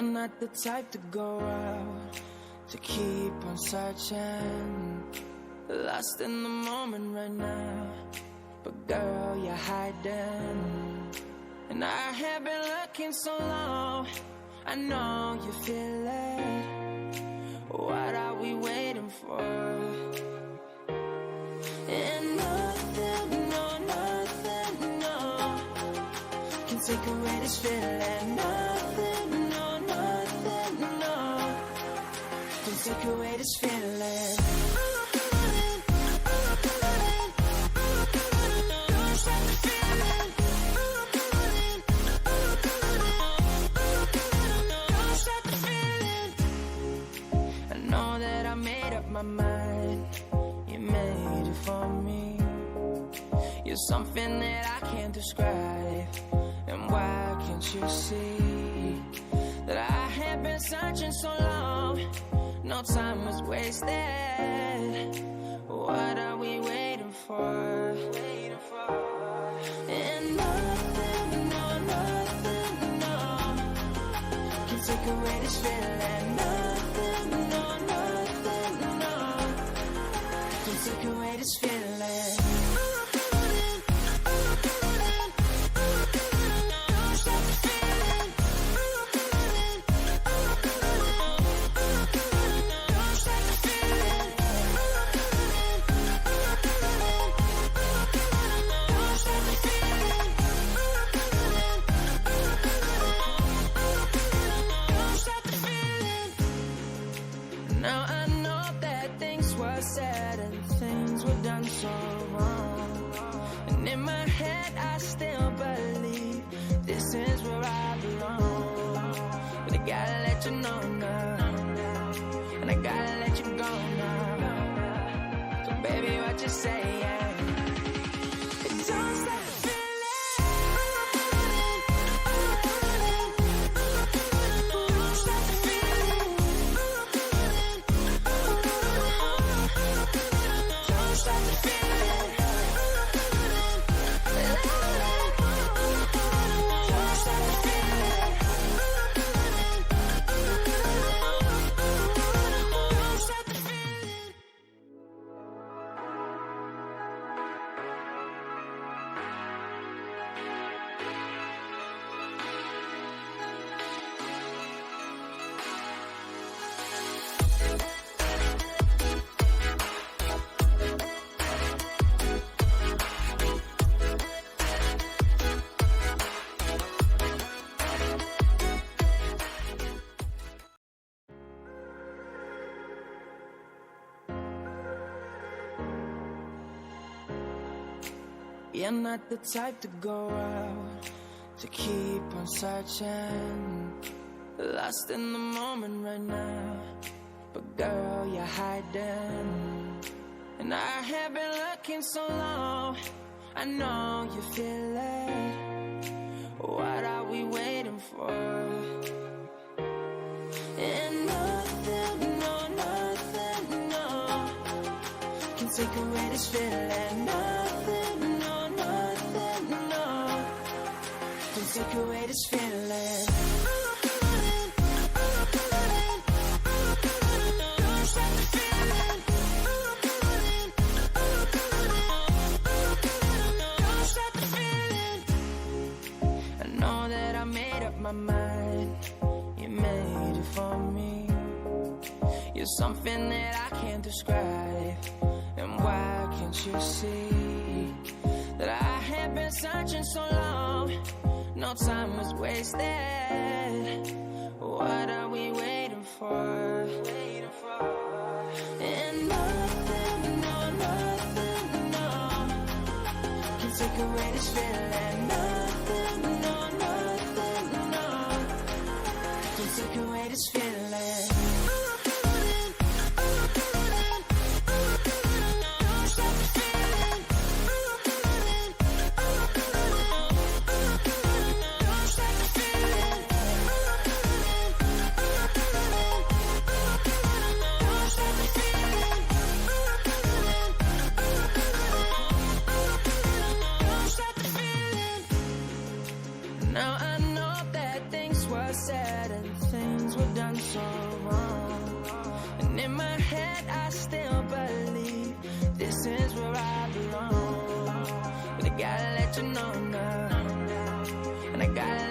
You're not the type to go out, to keep on searching, lost in the moment right now. But girl, you're hiding, and I have been looking so long. I know you feel it. What are we waiting for? And nothing, no, nothing, no, can take away this feeling. Nothing, no, nothing, no, can take away this feeling. My mind, you made it for me. You're something that I can't describe. And why can't you see that I have been searching so long? No time was wasted. What are we waiting for? And nothing, no, nothing, no, can take away this feeling. Nothing, no, nothing, no, can take away this feeling. Now I know that things were said and things were done so wrong, and in my head I still believe this is where I belong. But I gotta let you know now, and I gotta let you go now. So baby, what you saying? Don't stop the feeling. Don't stop the feeling. Don't stop the feeling. Don't stop the feeling. Don't stop the feeling. You're not the type to go out, to keep on searching, lost in the moment right now. But girl, you're hiding, and I have been looking so long. I know you feel it. What are we waiting for? And nothing, no, nothing, no, can take away this feeling. Nothing, no, nothing, no, can take away this feeling. Don't stop the feeling. Don't stop the feeling. I know that I made up my mind. You made it for me. You're something that I can't describe. And why can't you see that I have been searching so long? No time was wasted. What are we waiting for? And nothing, no, nothing, no, can take away this feeling. Nothing, no, nothing, no, can take away this feeling. Now I know that things were said and things and I gotta